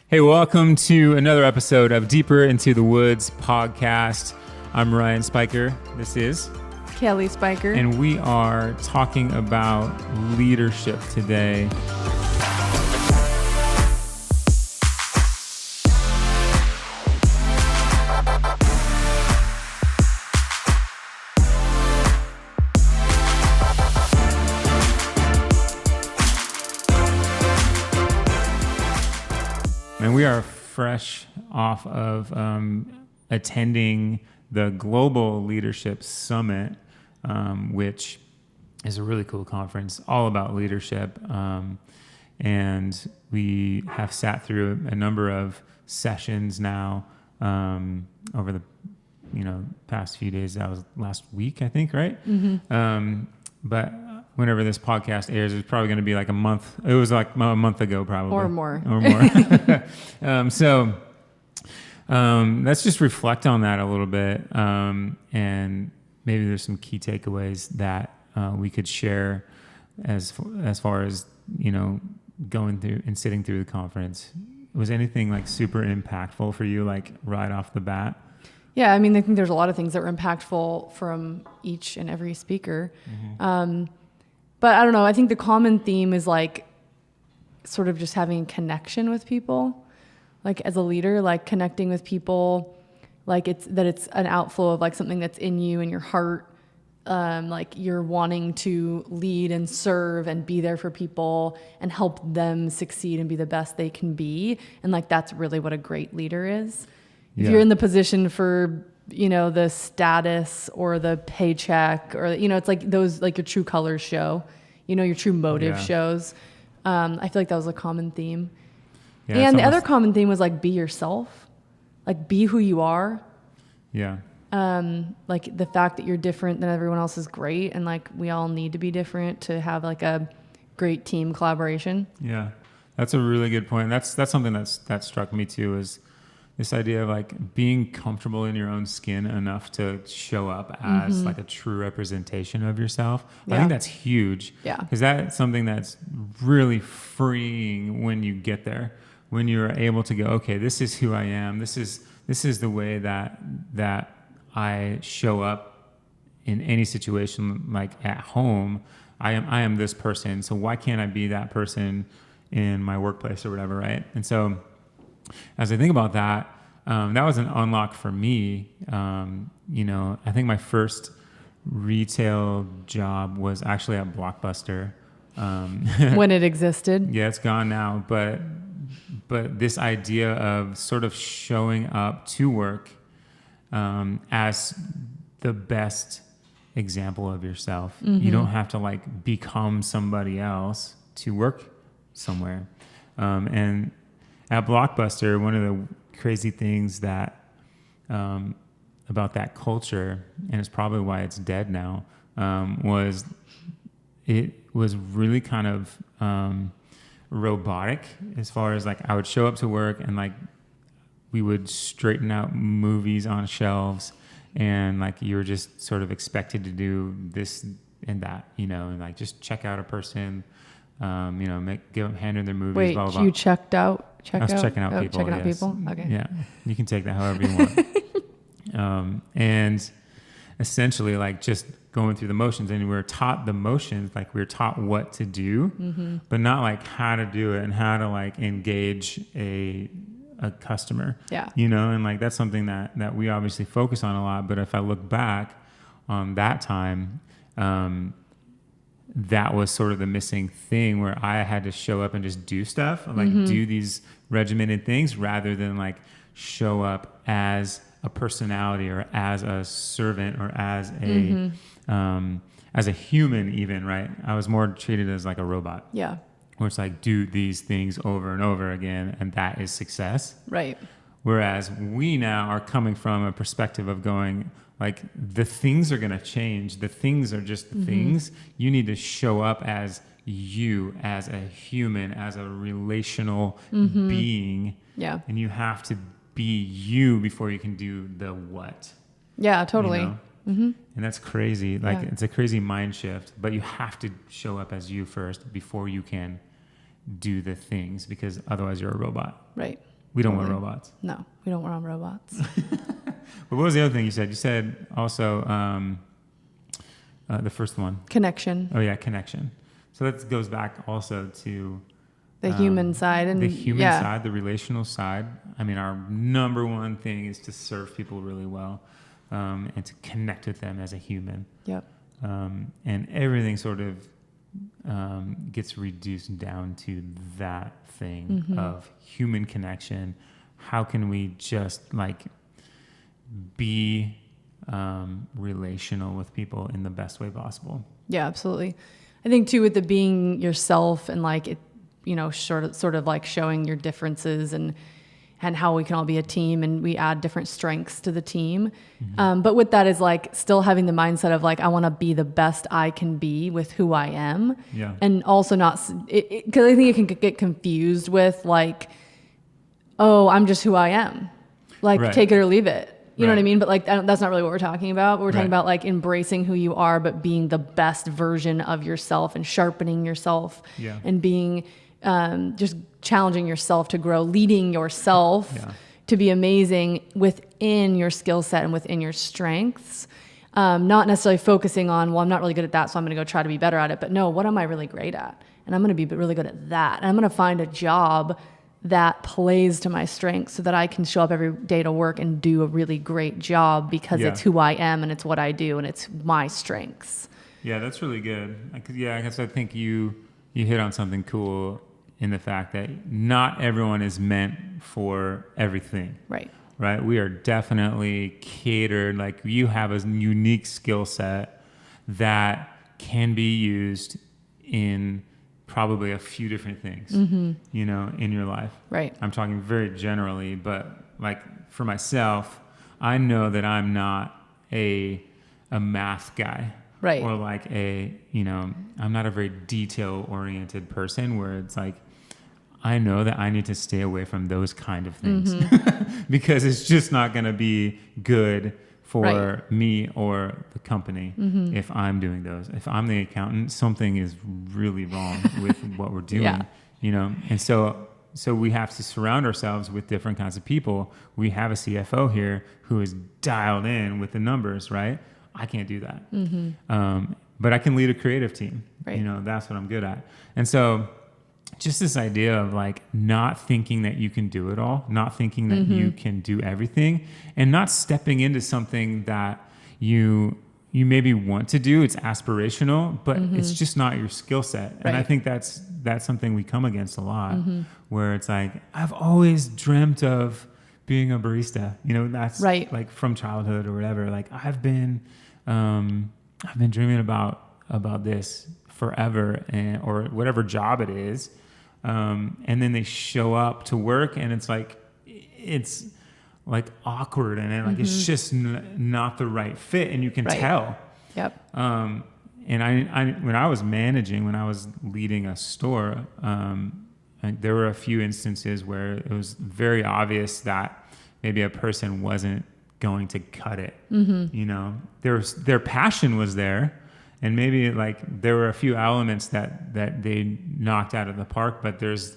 Hey, welcome to another episode of Deeper into the Woods podcast. I'm Ryan Spiker. This is Kelly Spiker. And we are talking about leadership today. And we are fresh off of attending the Global Leadership Summit, which is a really cool conference all about leadership. And we have sat through a number of sessions now over the past few days. That was last week, I think, right? Mm-hmm. But whenever this podcast airs, it's probably going to be like a month. It was like a month ago, probably. Or more. So let's just reflect on that a little bit. And maybe there's some key takeaways that we could share as far as, going through and sitting through the conference. Was anything like super impactful for you, like right off the bat? Yeah, I mean, I think there's a lot of things that were impactful from each and every speaker. Mm-hmm. But I don't know, I think the common theme is like sort of just having connection with people. Like as a leader, like connecting with people, like it's an outflow of like something that's in you and your heart. Like you're wanting to lead and serve and be there for people and help them succeed and be the best they can be. And like, that's really what a great leader is. If you're in the position for, the status or the paycheck or, it's like those, like your true colors show, your true motive shows. I feel like that was a common theme. Yeah, and the other common theme was like, be yourself, like be who you are. Yeah. Like the fact that you're different than everyone else is great. And like, we all need to be different to have like a great team collaboration. Yeah. That's a really good point. That's something that struck me too, is this idea of like being comfortable in your own skin enough to show up as like a true representation of yourself. Yeah. I think that's huge. Yeah. Because that's something that's really freeing when you get there, when you're able to go, okay, this is who I am. This is the way that I show up in any situation, like at home. I am this person. So why can't I be that person in my workplace or whatever, right? And so as I think about that, that was an unlock for me. I think my first retail job was actually at Blockbuster. When it existed? Yeah, it's gone now. But this idea of sort of showing up to work as the best example of yourself. Mm-hmm. You don't have to like become somebody else to work somewhere. And at Blockbuster, one of the crazy things that about that culture, and it's probably why it's dead now, was it was really kind of robotic as far as like I would show up to work and like we would straighten out movies on shelves and like you were just sort of expected to do this and that, and like just check out a person. Hand in their movies. Wait, blah, blah, blah. You checked out? I was checking out people. Checking out people? Okay. Yeah, you can take that however you want. And essentially, like just going through the motions, and we were taught the motions, like we were taught what to do, but not like how to do it and how to like engage a customer. Yeah. And like that's something that we obviously focus on a lot. But if I look back on that time, that was sort of the missing thing where I had to show up and just do stuff, like do these regimented things rather than like show up as a personality or as a servant or as a human even, right? I was more treated as like a robot. Yeah. Where it's like, do these things over and over again, and that is success. Right. Whereas we now are coming from a perspective of going, like, the things are going to change. The things are just the things. You need to show up as you, as a human, as a relational being. Yeah. And you have to be you before you can do the what. Yeah, totally. And that's crazy. Like, it's a crazy mind shift, but you have to show up as you first before you can do the things, because otherwise you're a robot. Right. We don't want Totally. robots. No, we don't want robots. But what was the other thing you said? You said also the first one. Connection, Oh yeah, connection. So that goes back also to the human side, and the human yeah, side, the relational side. I mean, our number one thing is to serve people really well, and to connect with them as a human. Yep. And everything sort of gets reduced down to that thing of human connection. How can we just like be relational with people in the best way possible? Yeah, absolutely. I think too with the being yourself and like it, sort of like showing your differences and how we can all be a team and we add different strengths to the team. But with that is like still having the mindset of like, I want to be the best I can be with who I am. Yeah. And also not, because I think it can get confused with like, oh, I'm just who I am. Like Right. take it or leave it. You know what I Right. mean? But like, that's not really what we're talking about. We're talking Right. about like embracing who you are, but being the best version of yourself and sharpening yourself Yeah. and being, just challenging yourself to grow, leading yourself Yeah. to be amazing within your skill set and within your strengths. Not necessarily focusing on, well, I'm not really good at that, so I'm going to go try to be better at it. But no, what am I really great at? And I'm going to be really good at that. And I'm going to find a job that plays to my strengths so that I can show up every day to work and do a really great job because Yeah. it's who I am and it's what I do and it's my strengths. Yeah, that's really good. I guess I think you hit on something cool in the fact that not everyone is meant for everything. Right. Right? We are definitely catered. Like you have a unique skill set that can be used in probably a few different things, in your life. Right. I'm talking very generally, but like for myself, I know that I'm not a math guy. Right. Or like I'm not a very detail oriented person where it's like, I know that I need to stay away from those kind of things because it's just not going to be good for Right. me or the company if I'm doing those. If I'm the accountant, something is really wrong with what we're doing, Yeah. And so we have to surround ourselves with different kinds of people. We have a CFO here who is dialed in with the numbers, right? I can't do that. But I can lead a creative team. Right. That's what I'm good at. And so just this idea of like not thinking that you can do it all, not thinking that you can do everything, and not stepping into something that you maybe want to do. It's aspirational, but it's just not your skill set. And I Right. think that's something we come against a lot, where it's like, I've always dreamt of being a barista. That's Right. like from childhood or whatever. Like I've been dreaming about this forever, or whatever job it is. And then they show up to work and it's like awkward and like it's just not the right fit, and you can Right. tell. Yep. And I when I was leading a store, there were a few instances where it was very obvious that maybe a person wasn't going to cut it. Their passion was there, and maybe like there were a few elements that they knocked out of the park, but there's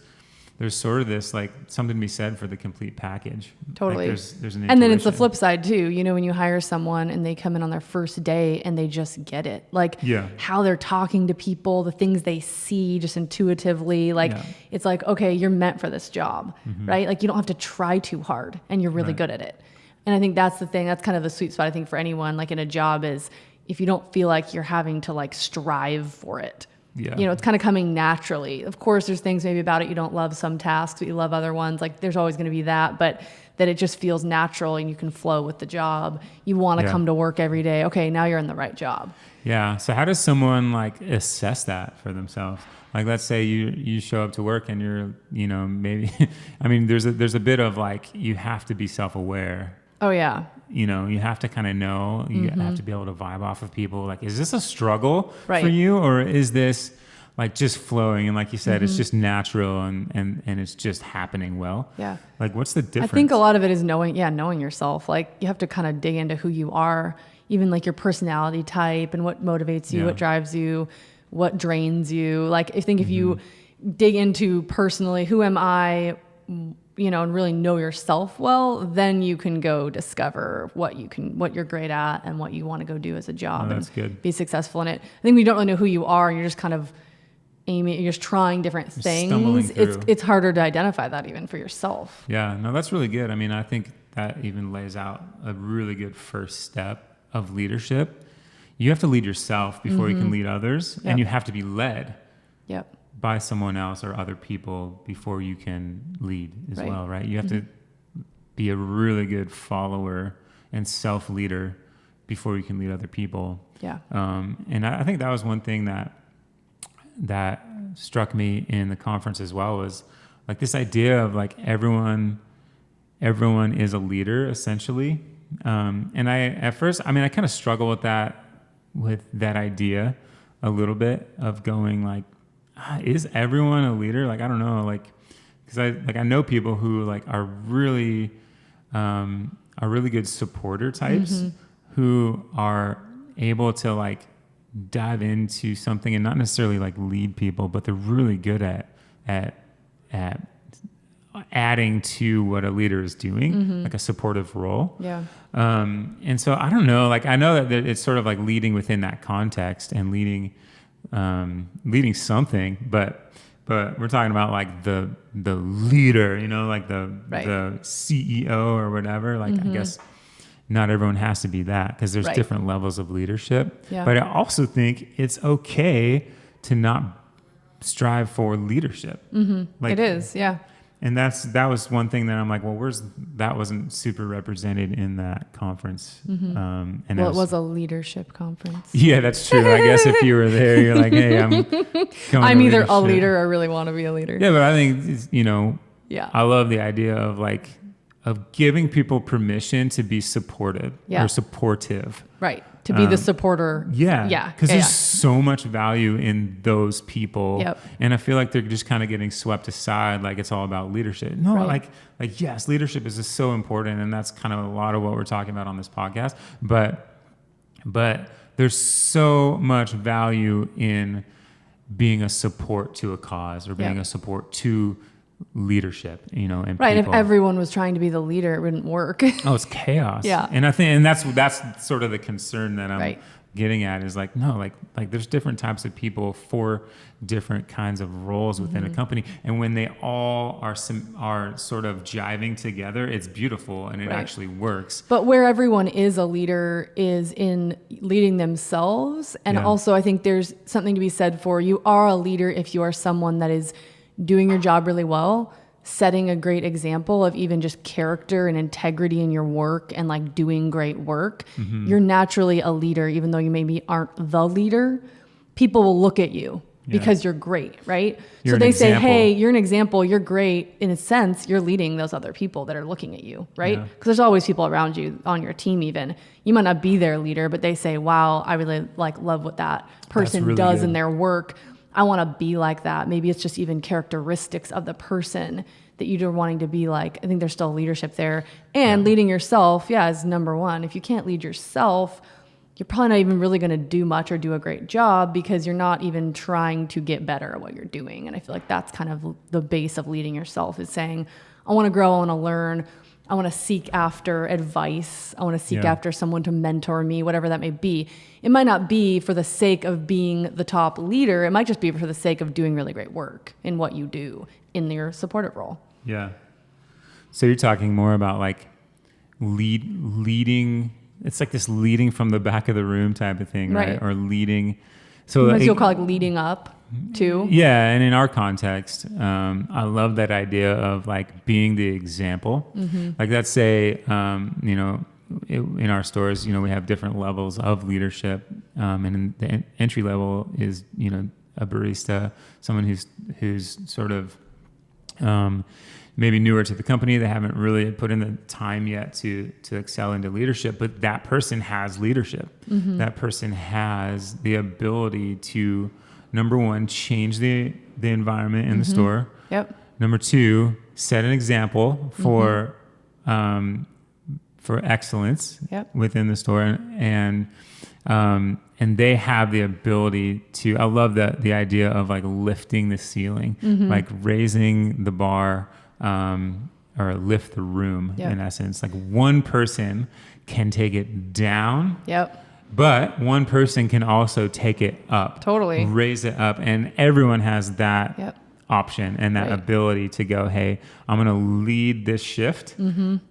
sort of this like something to be said for the complete package. Totally. Like there's an And then it's the intuition. flip side too. When you hire someone and they come in on their first day and they just get it, like Yeah. how they're talking to people, the things they see just intuitively, like Yeah. it's like, okay, you're meant for this job, right? Like you don't have to try too hard and you're really Right. good at it. And I think that's the thing, that's kind of the sweet spot I think for anyone like in a job is if you don't feel like you're having to like strive for it. Yeah. It's kind of coming naturally. Of course, there's things maybe about it you don't love some tasks, but you love other ones. Like there's always going to be that, but that it just feels natural and you can flow with the job. You want to Yeah. come to work every day. Okay, now you're in the right job. Yeah. So how does someone like assess that for themselves? Like, let's say you show up to work and you're, maybe, I mean, there's a bit of like, you have to be self-aware. Oh yeah. You have to kind of know, you have to be able to vibe off of people. Like, is this a struggle Right. for you, or is this like just flowing? And like you said, it's just natural and it's just happening well. Yeah. Like, what's the difference? I think a lot of it is knowing yourself. Like you have to kind of dig into who you are, even like your personality type and what motivates you, Yeah. what drives you, what drains you. Like I think if you dig into personally, who am I, and really know yourself well, then you can go discover what you're great at and what you want to go do as a job that's and good. be successful in it. I think when you don't really know who you are and you're just kind of you're just trying different stumbling things. through. It's harder to identify that even for yourself. Yeah, no, that's really good. I mean, I think that even lays out a really good first step of leadership. You have to lead yourself before you can lead others, Yep. and you have to be led Yep. by someone else or other people before you can lead as Right. well, right? You have to be a really good follower and self-leader before you can lead other people. Yeah. And I think that was one thing that struck me in the conference as well, was like this idea of like everyone is a leader essentially. And I kind of struggle with that idea a little bit of going like, is everyone a leader? Like, I don't know, like, cause I know people who like are really good supporter types who are able to like dive into something and not necessarily like lead people, but they're really good at adding to what a leader is doing, like a supportive role. Yeah. And so I don't know, like I know that it's sort of like leading within that context and leading something, but we're talking about like the leader, like the CEO or whatever. Like I guess not everyone has to be that, because there's Right. different levels of leadership. Yeah. But I also think it's okay to not strive for leadership. Like, It is. Yeah. and that was one thing that I'm like, well, that wasn't super represented in that conference. And Well, it was a leadership conference. yeah, that's true. I guess if you were there, you're like, hey, I'm going I'm to either a leadership. leader or really want to be a leader. Yeah, but I think Yeah. I love the idea of giving people permission to be supportive Yeah. or supportive. Right. To be the supporter. Yeah. Yeah. Because Yeah, there's yeah. so much value in those people. Yep. And I feel like they're just kind of getting swept aside. Like it's all about leadership. No, Right. like yes, leadership is just so important. And that's kind of a lot of what we're talking about on this podcast. But there's so much value in being a support to a cause or being Yep. a support to leadership, and Right. people. If everyone was trying to be the leader, it wouldn't work. Oh, it's chaos. Yeah. And I think, and that's sort of the concern that I'm Right. getting at is like, no, like there's different types of people for different kinds of roles within a company. And when they all are sort of jiving together, it's beautiful and it Right. actually works. But where everyone is a leader is in leading themselves. And Yeah. also, I think there's something to be said for you are a leader if you are someone that is doing your job really well, setting a great example of even just character and integrity in your work and like doing great work. You're naturally a leader, even though you maybe aren't the leader. People will look at you because you're great, right? You're so an they say, example. hey, you're an example, you're great. In a sense, you're leading those other people that are looking at you, right? Yeah. Because there's always people around you on your team even. You might not be their leader, but they say, wow, I really love what that person really does good. in their work. I want to be like that. Maybe it's just even characteristics of the person that you're wanting to be like. I think there's still leadership there. And leading yourself, is number one. If you can't lead yourself, you're probably not even really going to do much or do a great job because you're not even trying to get better at what you're doing. And I feel like that's kind of the base of leading yourself, is saying, I want to grow, I want to learn, I want to seek after advice, I want to seek after someone to mentor me, whatever that may be. It might not be for the sake of being the top leader. It might just be for the sake of doing really great work in what you do in your supportive role. Yeah. So you're talking more about like leading. It's like this leading from the back of the room type of thing, right? Right. Or leading. So Sometimes you'll call like leading up too. yeah, and in our context, I love that idea of like being the example. Like let's say, in our stores, we have different levels of leadership, and in the entry level is a barista, someone who's sort of maybe newer to the company. They haven't really put in the time yet to excel into leadership, but that person has leadership. That person has the ability to, number one, change the environment in the store. Yep. Number two, set an example for excellence Yep. within the store, and they have the ability to. I love the idea of like lifting the ceiling, like raising the bar, or lift the room Yep. in essence. Like one person can take it down, Yep. but one person can also take it up, Totally. raise it up, and everyone has that Yep. option and that Right. ability to go, hey, I'm going to lead this shift.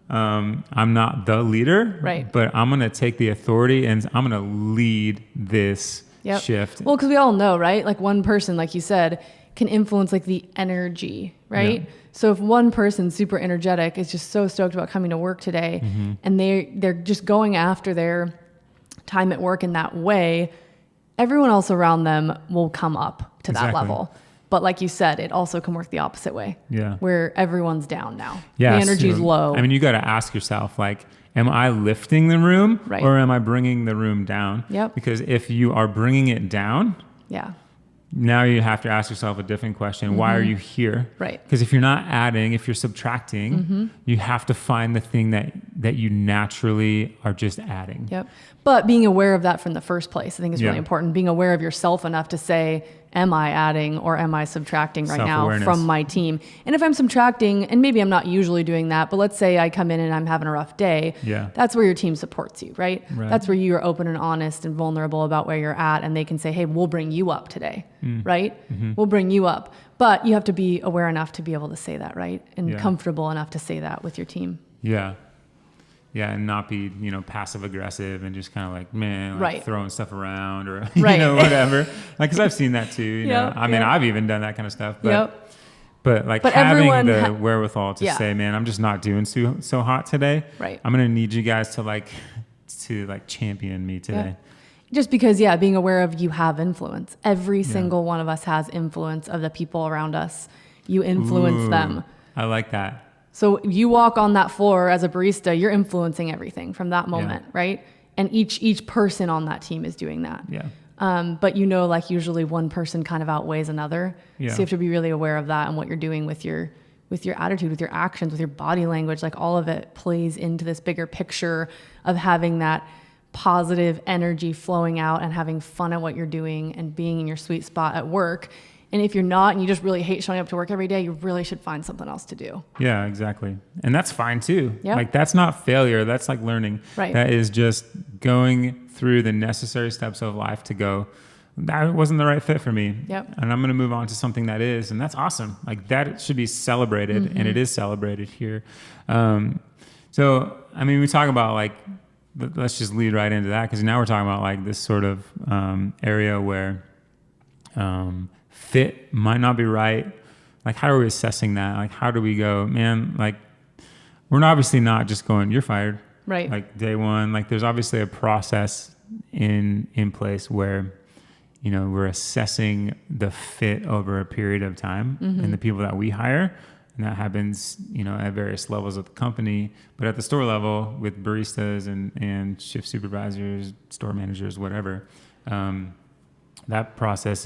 I'm not the leader, Right. but I'm going to take the authority and I'm going to lead this Yep. shift. Well, because we all know, right? Like one person, like you said, can influence like the energy, right? Yeah. So if one person super energetic is just so stoked about coming to work today, and they're just going after their time at work in that way, everyone else around them will come up to that Exactly. level. But like you said, it also can work the opposite way. Yeah. Where everyone's down now. Yeah, The energy's so, low. I mean, you got to ask yourself, like, am I lifting the room Right. or am I bringing the room down? Yep. Because if you are bringing it down, yeah. now you have to ask yourself a different question. Why are you here? Right. Because if you're not adding, if you're subtracting, you have to find the thing that you naturally are just adding. Yep. But being aware of that from the first place, I think is really Yeah. important. Being aware of yourself enough to say, am I adding or am I subtracting right now Self-awareness. from my team? And if I'm subtracting, and maybe I'm not usually doing that, but let's say I come in and I'm having a rough day, Yeah. that's where your team supports you, right? Right. That's where you are open and honest and vulnerable about where you're at. And they can say, hey, we'll bring you up today, right? We'll bring you up. But you have to be aware enough to be able to say that, right? And Yeah. comfortable enough to say that with your team. Yeah. Yeah, and not be, passive aggressive and just kind of like, man, like Right. throwing stuff around or, Right. whatever. Like, because I've seen that too, Yep, I mean, yep. I've even done that kind of stuff. But, Yep. but like But having everyone the wherewithal to Yeah. say, man, I'm just not doing so hot today. Right. I'm going to need you guys to champion me today. Just because, being aware of you have influence. Every single one of us has influence of the people around us. You influence Ooh, them. I like that. So you walk on that floor as a barista, you're influencing everything from that moment, right? And each person on that team is doing that. Yeah. But like usually one person kind of outweighs another. Yeah. So you have to be really aware of that and what you're doing with your attitude, with your actions, with your body language. Like all of it plays into this bigger picture of having that positive energy flowing out and having fun at what you're doing and being in your sweet spot at work. And if you're not and you just really hate showing up to work every day, you really should find something else to do. Yeah, exactly. And that's fine too. Yep. Like that's not failure. That's like learning. Right. That is just going through the necessary steps of life to go, that wasn't the right fit for me. Yep. And I'm going to move on to something that is, and that's awesome. Like that should be celebrated and it is celebrated here. So, I mean, we talk about let's just lead right into that because now we're talking about like this sort of area where fit might not be right. Like, how are we assessing that? Like, how do we go, man, like, we're obviously not just going, you're fired. Right. Like day one, like there's obviously a process in place where, we're assessing the fit over a period of time and the people that we hire. And that happens, at various levels of the company, but at the store level with baristas and shift supervisors, store managers, whatever, that process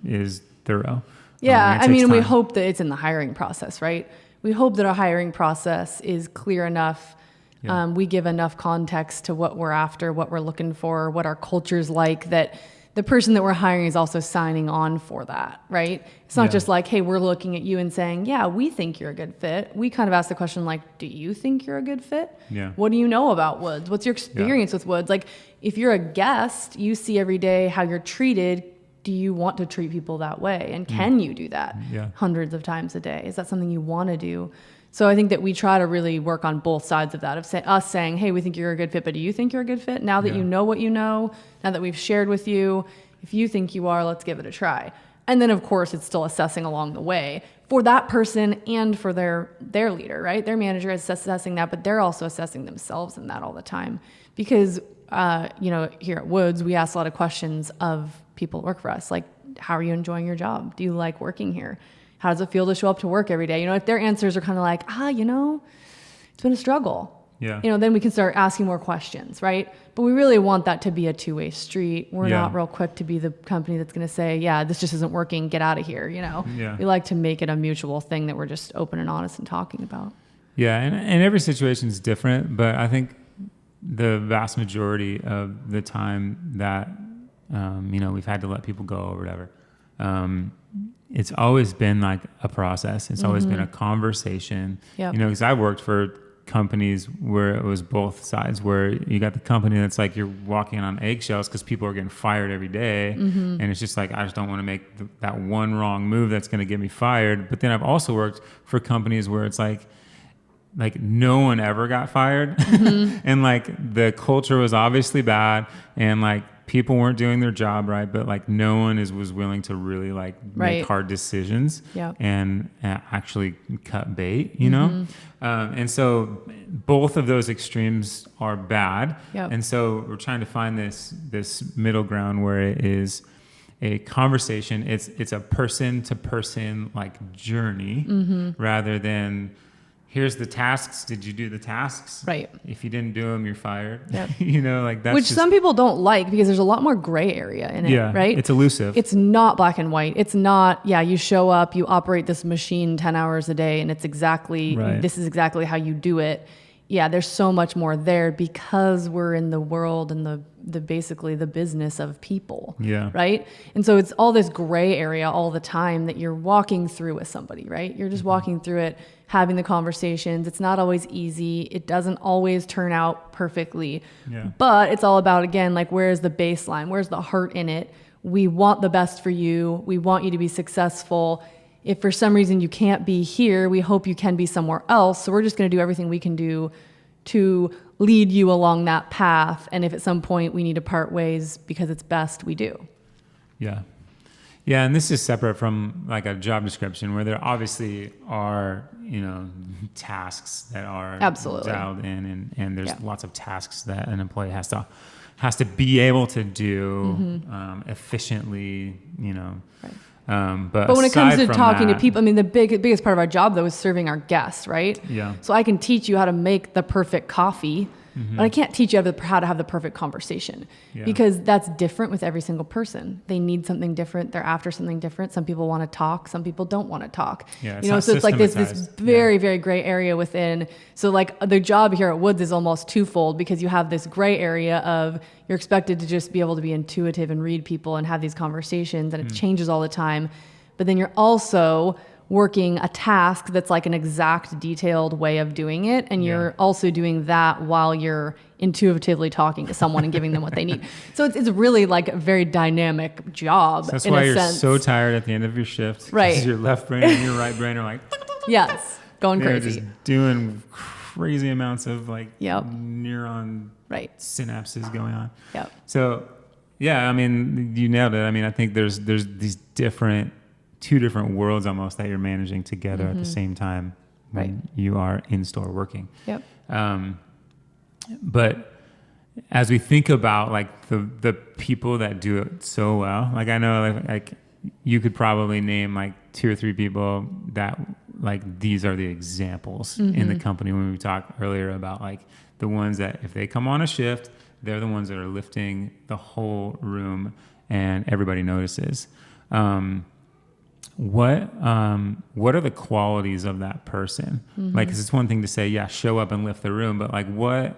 is thorough. Yeah, And it I mean, takes we time. hope that it's in the hiring process, right? We hope that our hiring process is clear enough. Yeah. We give enough context to what we're after, what we're looking for, what our culture's like, that the person that we're hiring is also signing on for that, right? It's not Yeah. just like, hey, we're looking at you and saying, yeah, we think you're a good fit. We kind of ask the question like, do you think you're a good fit? Yeah. What do you know about Woods? What's your experience with Woods? Like, if you're a guest, you see every day how you're treated. Do you want to treat people that way? And can you do that Yeah. hundreds of times a day? Is that something you want to do? So I think that we try to really work on both sides of that, of us saying, hey, we think you're a good fit, but do you think you're a good fit? Now that Yeah. you know what you know, now that we've shared with you, if you think you are, let's give it a try. And then, of course, it's still assessing along the way for that person and for their leader, right? Their manager is assessing that, but they're also assessing themselves in that all the time. Because, here at Woods, we ask a lot of questions of people who work for us, like, how are you enjoying your job? Do you like working here? How does it feel to show up to work every day? If their answers are kind of like, it's been a struggle. Yeah. Then we can start asking more questions, right? But we really want that to be a two-way street. We're Yeah. not real quick to be the company that's going to say, yeah, this just isn't working, get out of here, Yeah. We like to make it a mutual thing that we're just open and honest and talking about. Yeah, and every situation is different, but I think the vast majority of the time that we've had to let people go or whatever, it's always been like a process. It's always been a conversation. Yep. You know, because I worked for companies where it was both sides, where you got the company that's like you're walking on eggshells because people are getting fired every day. And it's just like, I just don't want to make that one wrong move that's going to get me fired. But then I've also worked for companies where it's like no one ever got fired. And like the culture was obviously bad, and like people weren't doing their job right, but like no one was willing to really like make hard decisions and actually cut bait, you know? And so both of those extremes are bad. And so we're trying to find this middle ground where it is a conversation. It's a person to person like journey rather than, here's the tasks. Did you do the tasks? Right. If you didn't do them, you're fired. Yep. You know, like that's which some people don't like because there's a lot more gray area in it. Yeah, right. It's elusive. It's not black and white. It's not. Yeah, you show up, you operate this machine 10 hours a day, and it's exactly this is exactly how you do it. Yeah, there's so much more there because we're in the world and the basically the business of people. Yeah. Right. And so it's all this gray area all the time that you're walking through with somebody. Right. You're just walking through it, having the conversations. It's not always easy. It doesn't always turn out perfectly. Yeah. But it's all about, again, like, where's the baseline? Where's the heart in it? We want the best for you. We want you to be successful. If for some reason you can't be here, we hope you can be somewhere else. So we're just going to do everything we can do to lead you along that path. And if at some point we need to part ways because it's best, we do. Yeah. Yeah. And this is separate from like a job description where there obviously are, you know, tasks that are absolutely dialed in, and there's lots of tasks that an employee has to be able to do efficiently, you know. Right. But when it comes to talking to people, I mean, the biggest part of our job, though, is serving our guests, right? Yeah. So I can teach you how to make the perfect coffee, but I can't teach you how to have the perfect conversation because that's different with every single person. They need something different. They're after something different. Some people want to talk. Some people don't want to talk. Yeah, you know, so it's like this very, very gray area within. So like the job here at Woods is almost twofold because you have this gray area of you're expected to just be able to be intuitive and read people and have these conversations, and it changes all the time. But then you're also working a task that's like an exact detailed way of doing it. And you're also doing that while you're intuitively talking to someone and giving them what they need. So it's really like a very dynamic job. So that's why you're so tired at the end of your shift. Right. Because your left brain and your right brain are like, yes, going crazy. Just doing crazy amounts of like neuron synapses going on. Yep. So yeah, I mean, you nailed it. I mean, I think there's these two different worlds almost that you're managing together at the same time when you are in store working. Yep. But as we think about like the people that do it so well, like I know like you could probably name like 2 or 3 people that like these are the examples in the company when we talked earlier about like the ones that if they come on a shift, they're the ones that are lifting the whole room and everybody notices. What are the qualities of that person? Like, 'cause it's one thing to say, yeah, show up and lift the room, but like what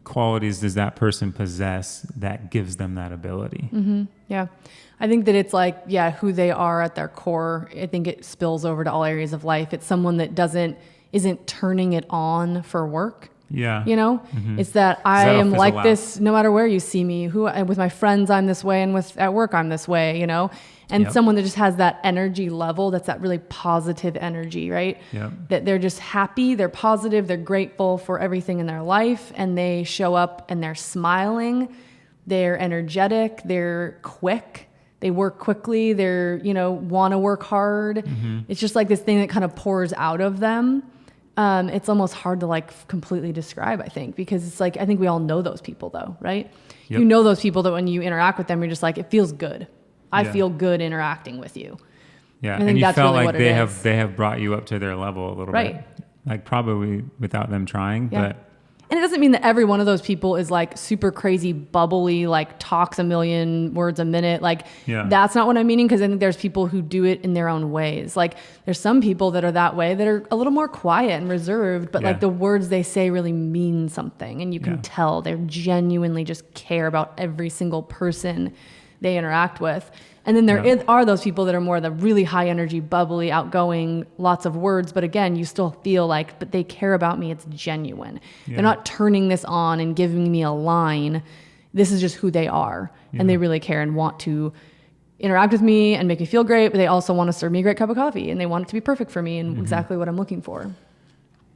qualities does that person possess that gives them that ability? Yeah. I think that it's like, who they are at their core. I think it spills over to all areas of life. It's someone that isn't turning it on for work. Yeah. You know, it's that I am like this no matter where you see me. With my friends, I'm this way, and at work, I'm this way, you know, and someone that just has that energy level, that's that really positive energy, right? Yep. That they're just happy, they're positive, they're grateful for everything in their life, and they show up and they're smiling, they're energetic, they're quick, they work quickly, they're, you know, want to work hard. It's just like this thing that kind of pours out of them. It's almost hard to like completely describe, I think, because it's like, I think we all know those people though, right? Yep. You know those people that when you interact with them, you're just like, it feels good. I feel good interacting with you. Yeah. And you that's felt really like what they have brought you up to their level a little bit. Like probably without them trying, but. And it doesn't mean that every one of those people is like super crazy, bubbly, like talks a million words a minute. Like that's not what I'm meaning. Cause I think there's people who do it in their own ways. Like there's some people that are that way that are a little more quiet and reserved, but like the words they say really mean something. And you can tell they're genuinely just care about every single person they interact with. And then there are those people that are more the really high energy, bubbly, outgoing, lots of words. But again, you still feel like, but they care about me. It's genuine. Yeah. They're not turning this on and giving me a line. This is just who they are. Yeah. And they really care and want to interact with me and make me feel great. But they also want to serve me a great cup of coffee. And they want it to be perfect for me and exactly what I'm looking for.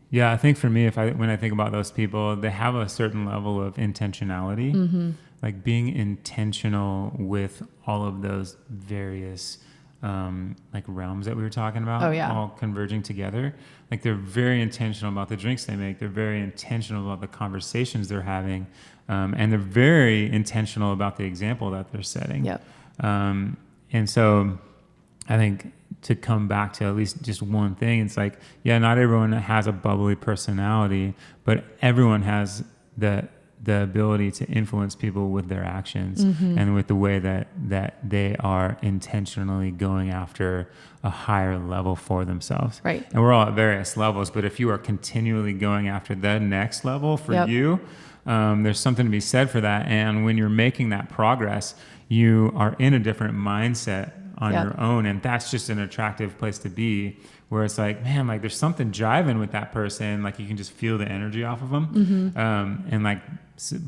Yeah, I think for me, when I think about those people, they have a certain level of intentionality, like being intentional with all of those various like realms that we were talking about, all converging together. Like they're very intentional about the drinks they make. They're very intentional about the conversations they're having, and they're very intentional about the example that they're setting. Yep. And so I think to come back to at least just one thing, it's like, yeah, not everyone has a bubbly personality, but everyone has the ability to influence people with their actions and with the way that they are intentionally going after a higher level for themselves. Right. And we're all at various levels, but if you are continually going after the next level for you, there's something to be said for that. And when you're making that progress, you are in a different mindset on your own, and that's just an attractive place to be, where it's like, man, like there's something jiving with that person, like you can just feel the energy off of them, and like,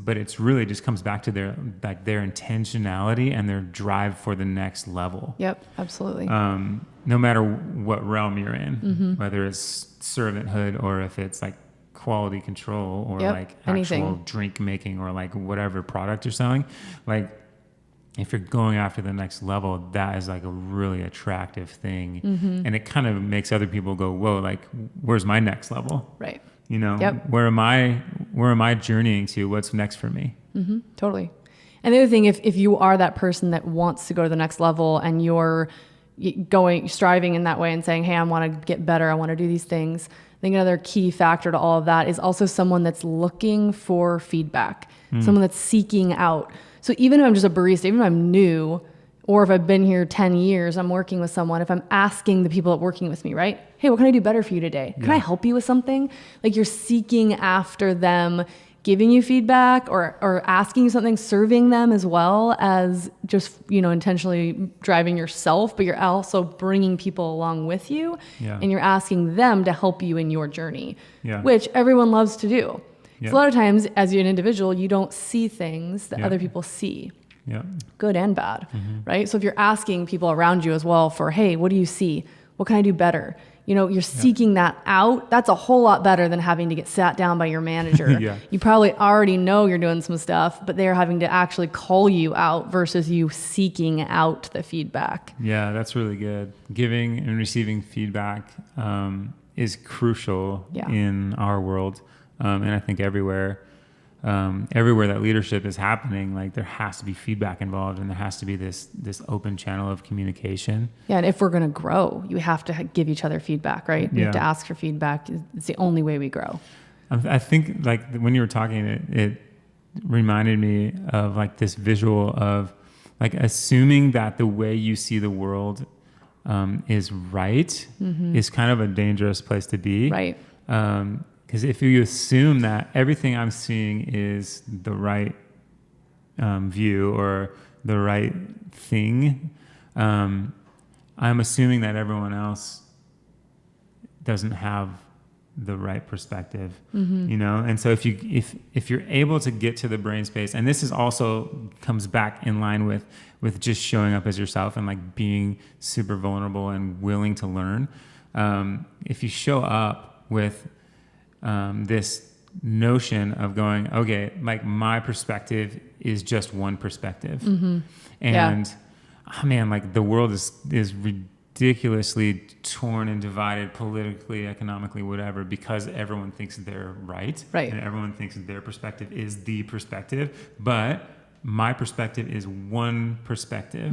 but it's really just comes back to their intentionality and their drive for the next level. Yep, absolutely. No matter what realm you're in, whether it's servanthood or if it's like quality control or like actual drink making or like whatever product you're selling, like if you're going after the next level, that is like a really attractive thing. And it kind of makes other people go, whoa, like where's my next level? Right. You know, where am I journeying to? What's next for me? Totally. And the other thing, if you are that person that wants to go to the next level and you're striving in that way and saying, hey, I want to get better, I want to do these things, I think another key factor to all of that is also someone that's looking for feedback, someone that's seeking out. So even if I'm just a barista, even if I'm new, or if I've been here 10 years, I'm working with someone, if I'm asking the people that are working with me, right? Hey, what can I do better for you today? Can I help you with something? Like you're seeking after them, giving you feedback or asking you something, serving them as well as just, intentionally driving yourself, but you're also bringing people along with you and you're asking them to help you in your journey, which everyone loves to do. So a lot of times as an individual, you don't see things that other people see, good and bad, right? So if you're asking people around you as well for, hey, what do you see? What can I do better? You're seeking that out. That's a whole lot better than having to get sat down by your manager. You probably already know you're doing some stuff, but they're having to actually call you out versus you seeking out the feedback. Yeah, that's really good. Giving and receiving feedback is crucial in our world. And I think everywhere that leadership is happening, like there has to be feedback involved and there has to be this open channel of communication. Yeah. And if we're going to grow, you have to give each other feedback, right? You have to ask for feedback. It's the only way we grow. I think like when you were talking, it reminded me of like this visual of like assuming that the way you see the world is right is kind of a dangerous place to be. Right. Because if you assume that everything I'm seeing is the right view or the right thing, I'm assuming that everyone else doesn't have the right perspective, And so if you're able to get to the brain space, and this is also comes back in line with just showing up as yourself and like being super vulnerable and willing to learn, if you show up with this notion of going, okay, like my perspective is just one perspective. And man, like the world is ridiculously torn and divided politically, economically, whatever, because everyone thinks they're right. And everyone thinks their perspective is the perspective, but my perspective is one perspective.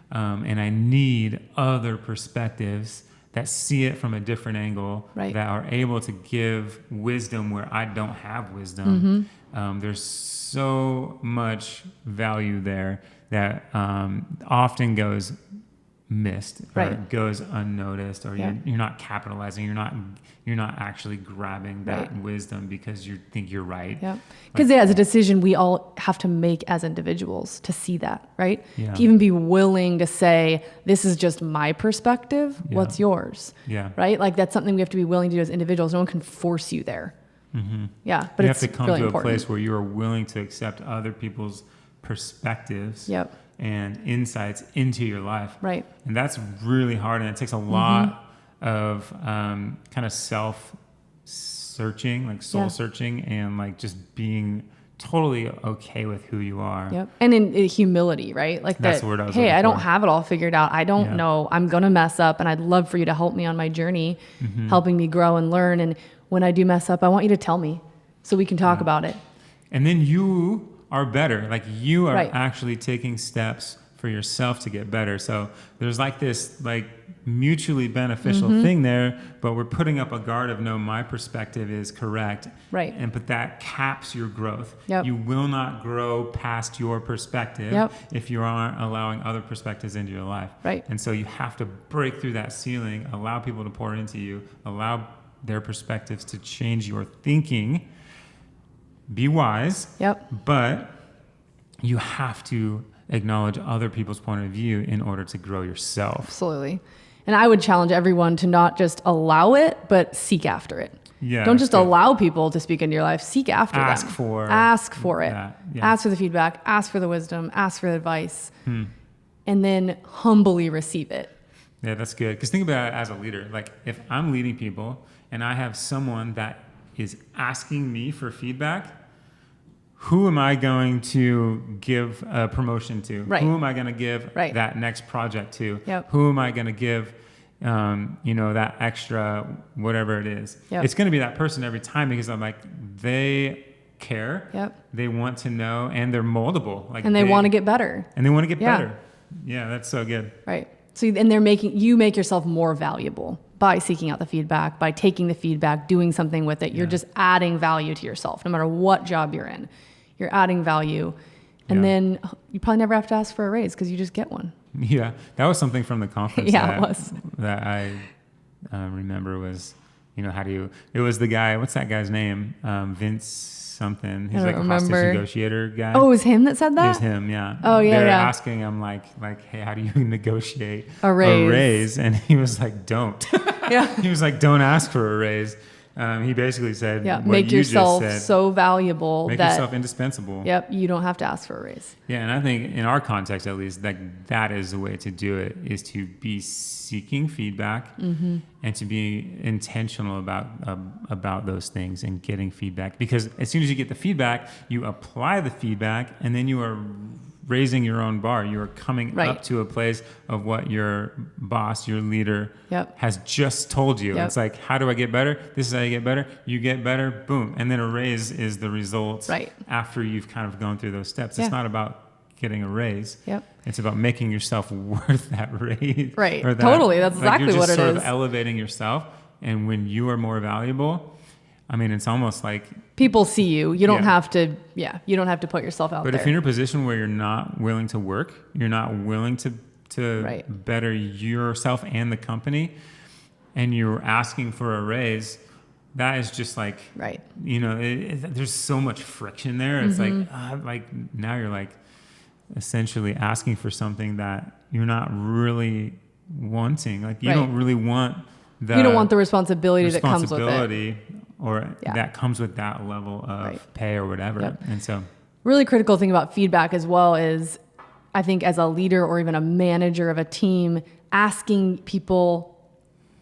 And I need other perspectives that see it from a different angle, that are able to give wisdom where I don't have wisdom. There's so much value there that often goes missed or Right. goes unnoticed, or Yeah. you're not capitalizing, you're not actually grabbing that Right. wisdom because you think you're right. Yeah. Because as a decision, we all have to make as individuals to see that, right? Yeah. To even be willing to say, this is just my perspective. Yeah. What's yours? Yeah. Right? Like that's something we have to be willing to do as individuals. No one can force you there. Yeah. But You it's have to come really to important. a place where you are willing to accept other people's perspectives Yep. and insights into your life. Right. And that's really hard, and it takes a lot of kind of self searching, like soul Yeah. searching, and like just being totally okay with who you are. Yep. And in humility, right? Like That's that, the word I was hey, looking I don't for. have it all figured out. I don't Yeah. know. I'm going to mess up and I'd love for you to help me on my journey, Mm-hmm. helping me grow and learn. And when I do mess up, I want you to tell me so we can talk about it. And then you are better. Like you are Right. actually taking steps for yourself to get better. So there's like this like mutually beneficial Mm-hmm. thing there, but we're putting up a guard of no, my perspective is correct. Right. And but that caps your growth. Yep. You will not grow past your perspective Yep. if you aren't allowing other perspectives into your life. Right. And so you have to break through that ceiling, allow people to pour into you, allow their perspectives to change your thinking. Be wise. Yep. But you have to acknowledge other people's point of view in order to grow yourself. Absolutely. And I would challenge everyone to not just allow it, but seek after it. Yeah, Don't that's just good. allow people to speak into your life. Seek after them. Ask for it. that, yeah. Ask for the feedback. Ask for the wisdom. Ask for the advice. Hmm. And then humbly receive it. Yeah, that's good. Because think about it as a leader. Like if I'm leading people and I have someone that is asking me for feedback, who am I going to give a promotion to? Right. Who am I going to give Right. that next project to? Yep. Who am I going to give, that extra whatever it is? Yep. It's going to be that person every time because I'm like, they care. Yep. They want to know, and they're moldable. Like And they want to get better. and they want to get Yeah. better. Yeah, that's so good. Right. So, and you make yourself more valuable by seeking out the feedback, by taking the feedback, doing something with it. You're Yeah. just adding value to yourself, no matter what job you're in. You're adding value. And Yeah. then you probably never have to ask for a raise because you just get one. Yeah, that was something from the conference. Yeah, that, it was. that I remember was, it was the guy. What's that guy's name? Vince something. He's I like don't a hostage remember. negotiator guy. Oh, it was him that said It that? was him. Yeah. Oh, yeah, They're yeah. asking him like, hey, how do you negotiate A raise. And he was like, don't. Yeah. He was like, don't ask for a raise. He basically said, Yeah. what Make you yourself just said, so valuable make that, yourself indispensable. yep, you don't have to ask for a raise. Yeah, and I think in our context, at least, that is the way to do it: is to be seeking feedback Mm-hmm. and to be intentional about those things and getting feedback. Because as soon as you get the feedback, you apply the feedback, and then you are raising your own bar. You are coming Right. up to a place of what your boss, your leader, Yep. has just told you. Yep. It's like, how do I get better? This is how you get better. You get better, boom, and then a raise is the result. Right. After you've kind of gone through those steps. Yeah. It's not about getting a raise. Yep. It's about making yourself worth that raise. Right. Or that, Totally. That's like, exactly you're what just it sort is. of elevating yourself. And when you are more valuable, I mean, it's almost like, People see you. You don't Yeah. have to, you don't have to put yourself out but there. if you're in a position where you're not willing to work, you're not willing to Right. better yourself and the company, and you're asking for a raise, that is just like, Right. there's so much friction there. It's like now you're like essentially asking for something that you're not really wanting. Like you Right. don't really want You don't want the responsibility that comes with it. responsibility or Yeah. that comes with that level of Right. pay or whatever. Yep. And so, Really critical thing about feedback as well is, I think as a leader or even a manager of a team, asking people,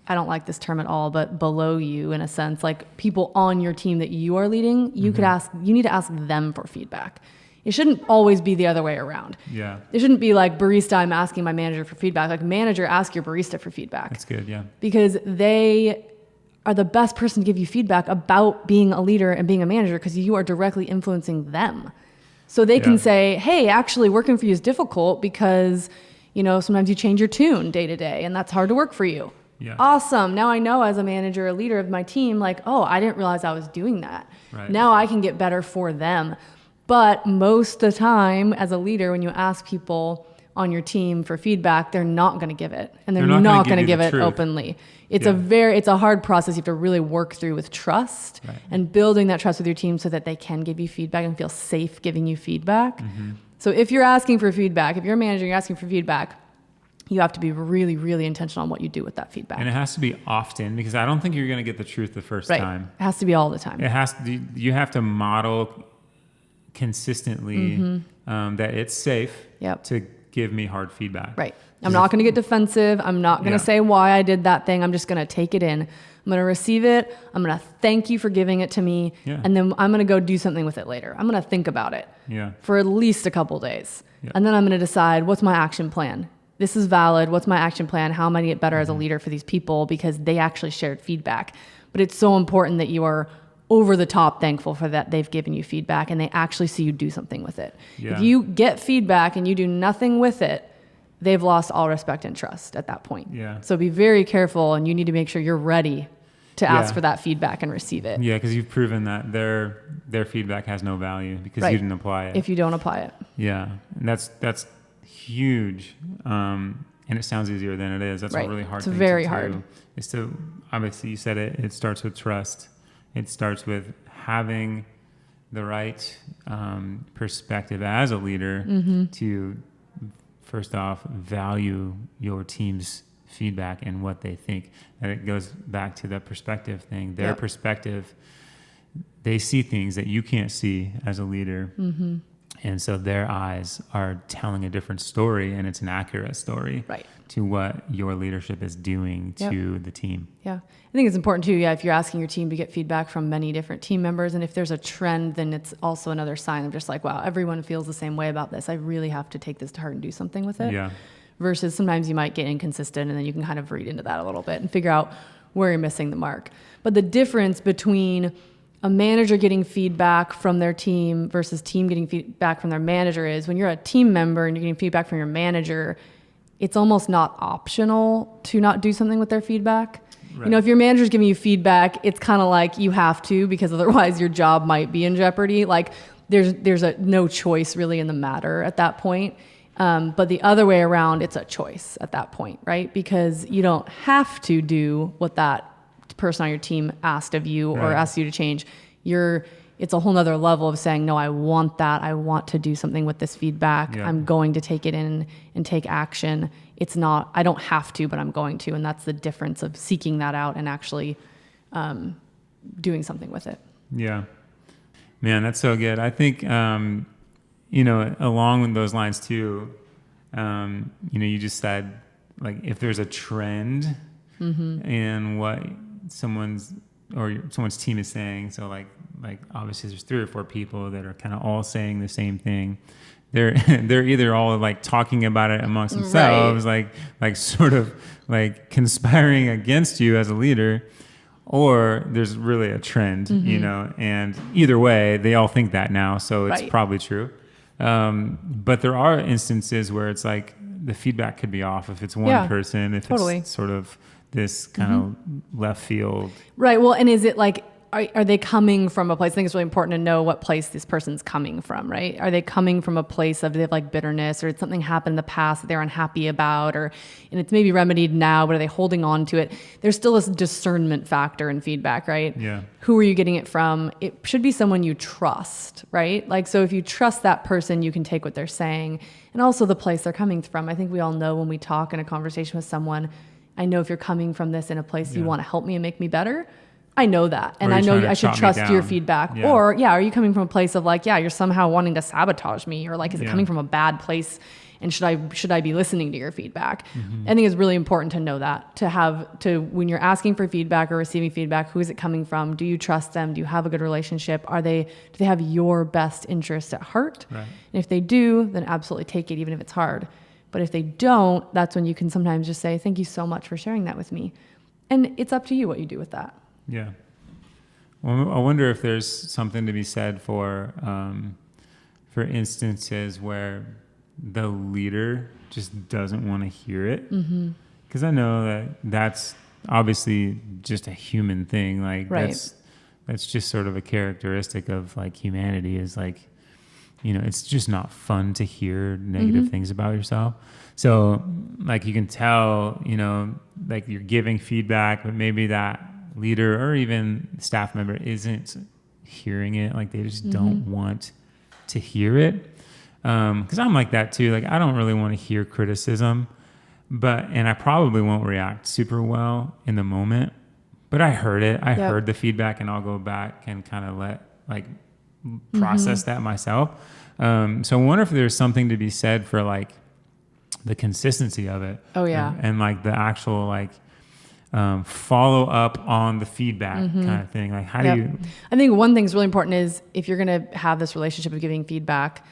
I don't like this term at all, but below you in a sense, like people on your team that you are leading, you need to ask them for feedback. It shouldn't always be the other way around. yeah, It shouldn't be like barista, I'm asking my manager for feedback. Like manager, ask your barista for feedback. that's good. Yeah. Because they are the best person to give you feedback about being a leader and being a manager because you are directly influencing them. So they Yeah. can say, hey, actually working for you is difficult because, sometimes you change your tune day to day and that's hard to work for you. Yeah. Awesome. Now I know as a manager, a leader of my team, like, oh, I didn't realize I was doing that. Right. Now I can get better for them. But most of the time as a leader, when you ask people on your team for feedback, they're not going to give it, and they're They're not gonna going to give give you the it truth. openly. It's Yeah. it's a hard process you have to really work through with trust Right. and building that trust with your team so that they can give you feedback and feel safe giving you feedback. Mm-hmm. So if you're asking for feedback, if you're a manager, you're asking for feedback, you have to be really, really intentional on what you do with that feedback. And it has to be often, because I don't think you're going to get the truth the first Right. time. It has to be all the time. It has to, you have to model consistently that it's safe Yep. to give me hard feedback. Right. I'm not going to get defensive. I'm not going to Yeah. say why I did that thing. I'm just going to take it in. I'm going to receive it. I'm going to thank you for giving it to me. Yeah. And then I'm going to go do something with it later. I'm going to think about it Yeah. for at least a couple days. Yeah. And then I'm going to decide what's my action plan. This is valid. What's my action plan? How am I going to get better as a leader for these people because they actually shared feedback? But it's so important that you are over the top thankful for that they've given you feedback and they actually see you do something with it. Yeah. If you get feedback and you do nothing with it, they've lost all respect and trust at that point. Yeah. So be very careful, and you need to make sure you're ready to ask Yeah. for that feedback and receive it Yeah, because you've proven that their feedback has no value because Right. you didn't apply it. if you don't apply it. Yeah, and that's huge. And it sounds easier than it is. That's Right. a really hard It's thing very to do. hard. Is to, obviously you said it, it starts with trust. It starts with having the right perspective as a leader Mm-hmm. to, first off, value your team's feedback and what they think. And it goes back to the perspective thing. Their Yep. perspective, they see things that you can't see as a leader. Mm-hmm. And so their eyes are telling a different story, and it's an accurate story Right. to what your leadership is doing Yep. to the team. Yeah. I think it's important too, if you're asking your team to get feedback from many different team members, and if there's a trend, then it's also another sign of just like, wow, everyone feels the same way about this. I really have to take this to heart and do something with it. Yeah. Versus sometimes you might get inconsistent, and then you can kind of read into that a little bit and figure out where you're missing the mark. But the difference between a manager getting feedback from their team versus team getting feedback from their manager is when you're a team member and you're getting feedback from your manager, it's almost not optional to not do something with their feedback. Right. You know, if your manager's giving you feedback, it's kind of like you have to, because otherwise your job might be in jeopardy. Like there's no choice really in the matter at that point. But the other way around, it's a choice at that point, right? Because you don't have to do what that person on your team asked of you or Right. asked you to change. It's a whole nother level of saying, no, I want that. I want to do something with this feedback. Yeah. I'm going to take it in and take action. It's not, I don't have to, but I'm going to. And that's the difference of seeking that out and actually doing something with it. Yeah. Man, that's so good. I think, along with those lines too, you just said, like, if there's a trend in what someone's team is saying, so like obviously there's 3 or 4 people that are kind of all saying the same thing. They're either all like talking about it amongst themselves, like sort of like conspiring against you as a leader, or there's really a trend, and either way, they all think that now, so it's Right. probably true. But there are instances where it's like the feedback could be off if it's one Yeah, person, if totally. it's sort of this kind of left field. Right. Well, and is it like, are they coming from a place? I think it's really important to know what place this person's coming from, right? Are they coming from a place of they have like bitterness, or did something happen in the past that they're unhappy about, and it's maybe remedied now, but are they holding on to it? There's still this discernment factor in feedback, right? Yeah. Who are you getting it from? It should be someone you trust, right? Like, so if you trust that person, you can take what they're saying, and also the place they're coming from. I think we all know when we talk in a conversation with someone, I know if you're coming from this in a place you Yeah. want to help me and make me better. I know that. And Or I you're know trying to I should chop me trust your down. feedback. Yeah. Or, are you coming from a place of like, you're somehow wanting to sabotage me? Or like, is it Yeah. coming from a bad place? And should I be listening to your feedback? Mm-hmm. I think it's really important to know that, when you're asking for feedback or receiving feedback, who is it coming from? Do you trust them? Do you have a good relationship? Do they have your best interests at heart? Right. And if they do, then absolutely take it, even if it's hard. But if they don't, that's when you can sometimes just say, thank you so much for sharing that with me. And it's up to you what you do with that. Yeah. Well, I wonder if there's something to be said for instances where the leader just doesn't want to hear it. Because I know that's obviously just a human thing. Like Right. that's just sort of a characteristic of like humanity, is like it's just not fun to hear negative things about yourself. So like you can tell, like you're giving feedback, but maybe that leader or even staff member isn't hearing it. Like they just don't want to hear it. 'Cause I'm like that too. Like I don't really want to hear criticism, and I probably won't react super well in the moment, but I heard it. I heard the feedback, and I'll go back and kind of process that myself. So I wonder if there's something to be said for like the consistency of it. Oh yeah. And like the actual follow up on the feedback kind of thing. Like how do you? I think one thing's really important is if you're going to have this relationship of giving feedback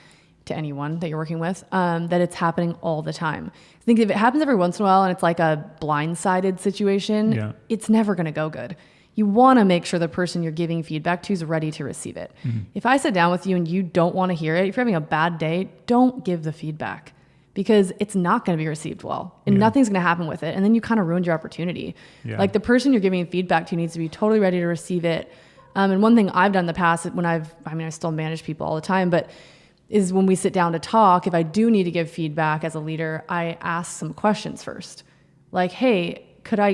to anyone that you're working with, that it's happening all the time. I think if it happens every once in a while and it's like a blindsided situation, it's never going to go good. You want to make sure the person you're giving feedback to is ready to receive it. If I sit down with you and you don't want to hear it, if you're having a bad day, don't give the feedback because it's not going to be received well and nothing's going to happen with it. And then you kind of ruined your opportunity. Like the person you're giving feedback to needs to be totally ready to receive it. And one thing I've done in the past when I still manage people all the time, but is when we sit down to talk, if I do need to give feedback as a leader, I ask some questions first. Like, hey, can I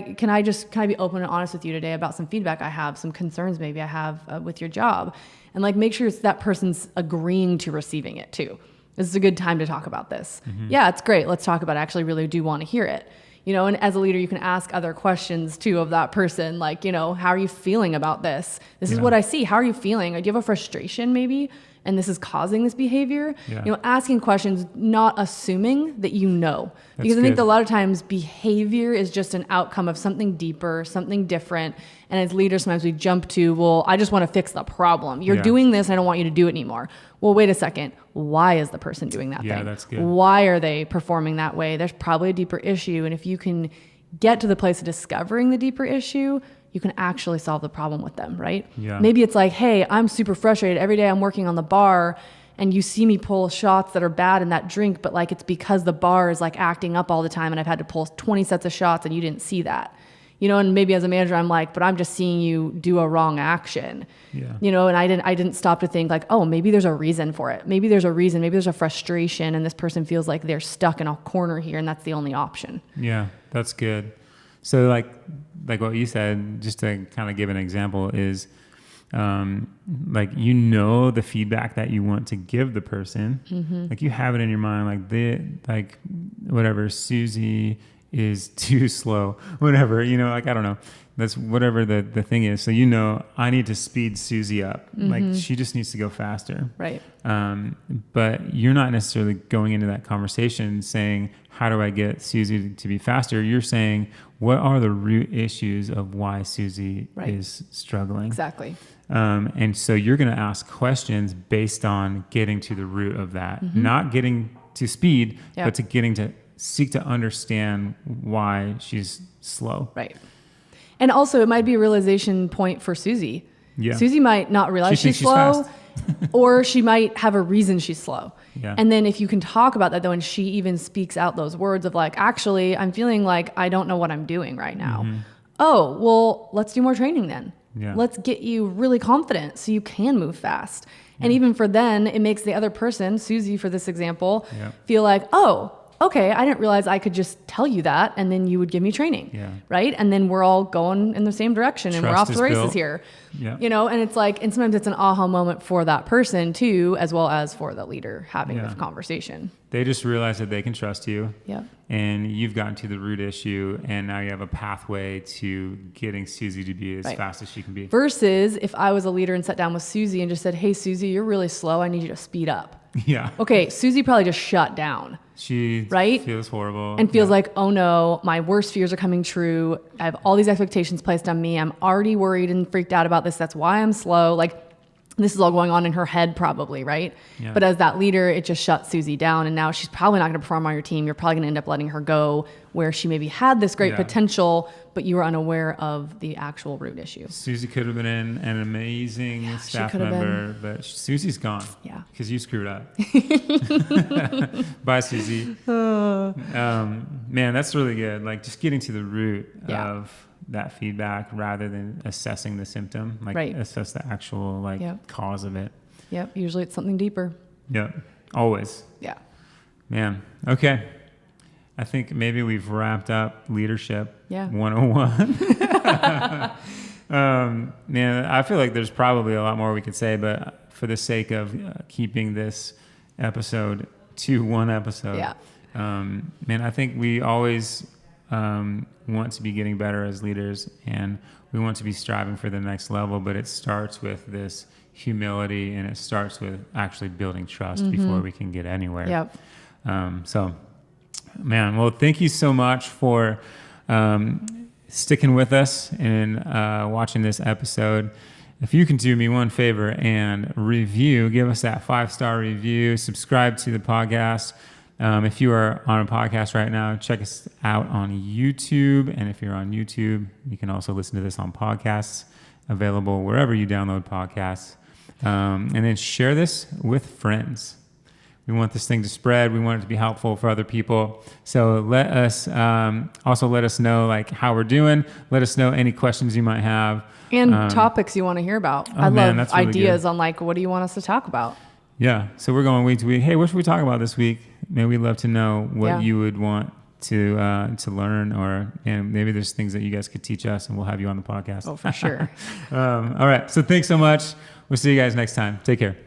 be open and honest with you today about some feedback I have, some concerns maybe I have with your job, and like make sure that person's agreeing to receiving it too. This is a good time to talk about this. Yeah, it's great. Let's talk about it. I actually really do want to hear it. And as a leader, you can ask other questions too of that person. Like, how are you feeling about this? This is what I see. How are you feeling? Do you have a frustration maybe? And this is causing this behavior, asking questions, not assuming that because I think a lot of times behavior is just an outcome of something deeper, something different. And as leaders, sometimes we jump to, well, I just want to fix the problem. You're doing this. I don't want you to do it anymore. Well, wait a second. Why is the person doing that thing? Yeah, that's good. Why are they performing that way? There's probably a deeper issue. And if you can get to the place of discovering the deeper issue, you can actually solve the problem with them, right? Yeah. Maybe it's like, hey, I'm super frustrated. Every day I'm working on the bar and you see me pull shots that are bad in that drink, but like it's because the bar is like acting up all the time and I've had to pull 20 sets of shots and you didn't see that. And maybe as a manager, I'm like, but I'm just seeing you do a wrong action. And I didn't stop to think like, oh, maybe there's a reason for it. Maybe there's a reason. Maybe there's a frustration and this person feels like they're stuck in a corner here and that's the only option. Yeah, that's good. So like what you said, just to kind of give an example is, like, the feedback that you want to give the person, like you have it in your mind, like whatever, Susie is too slow, whatever, I don't know. That's whatever the thing is. So, I need to speed Susie up. Like she just needs to go faster. Right. But you're not necessarily going into that conversation saying, how do I get Susie to be faster? You're saying, what are the root issues of why Susie is struggling? Exactly. And so you're going to ask questions based on getting to the root of that, not getting to speed, but to seek to understand why she's slow. Right. And also it might be a realization point for Susie. Yeah. Susie might not realize she's slow or she might have a reason she's slow. Yeah. And then if you can talk about that though, and she even speaks out those words of like, actually, I'm feeling like I don't know what I'm doing right now. Oh, well, let's do more training then. Yeah. Let's get you really confident so you can move fast. And even for then, it makes the other person, Susie for this example, feel like, oh, okay, I didn't realize I could just tell you that and then you would give me training, right? And then we're all going in the same direction and we're off the races here, and it's like, and sometimes it's an aha moment for that person too, as well as for the leader having the conversation. They just realize that they can trust you and you've gotten to the root issue and now you have a pathway to getting Susie to be as fast as she can be. Versus if I was a leader and sat down with Susie and just said, hey, Susie, you're really slow. I need you to speed up. Yeah. Okay, Susie probably just shut down. She feels horrible. And feels like, oh no, my worst fears are coming true. I have all these expectations placed on me. I'm already worried and freaked out about this. That's why I'm slow. Like this is all going on in her head probably, right? Yeah. But as that leader, it just shuts Susie down. And now she's probably not going to perform on your team. You're probably going to end up letting her go where she maybe had this great potential, but you were unaware of the actual root issue. Susie could have been an amazing staff member, but Susie's gone. Yeah. Because you screwed up. Bye, Susie. Man, that's really good. Like just getting to the root of that feedback rather than assessing the symptom, assess the actual cause of it. Yep. Usually it's something deeper. Yeah. Always. Yeah. Man. Okay. I think maybe we've wrapped up Leadership Yeah. 101. Man, I feel like there's probably a lot more we could say, but for the sake of keeping this episode to one episode, Yeah. Man, I think we always want to be getting better as leaders, and we want to be striving for the next level, but it starts with this humility, and it starts with actually building trust before we can get anywhere. Yep. So, man, well, thank you so much for sticking with us and watching this episode. If you can do me one favor and give us that 5-star review, subscribe to the podcast. If you are on a podcast right now, check us out on YouTube. And if you're on YouTube, you can also listen to this on podcasts, available wherever you download podcasts. And then share this with friends. We want this thing to spread. We want it to be helpful for other people. So let us know like how we're doing. Let us know any questions you might have. And topics you want to hear about. I love that's really ideas good. on like, what do you want us to talk about? Yeah. So we're going week to week. Hey, what should we talk about this week? Maybe we'd love to know what you would want to learn, and maybe there's things that you guys could teach us, and we'll have you on the podcast. Oh, for sure. All right. So thanks so much. We'll see you guys next time. Take care.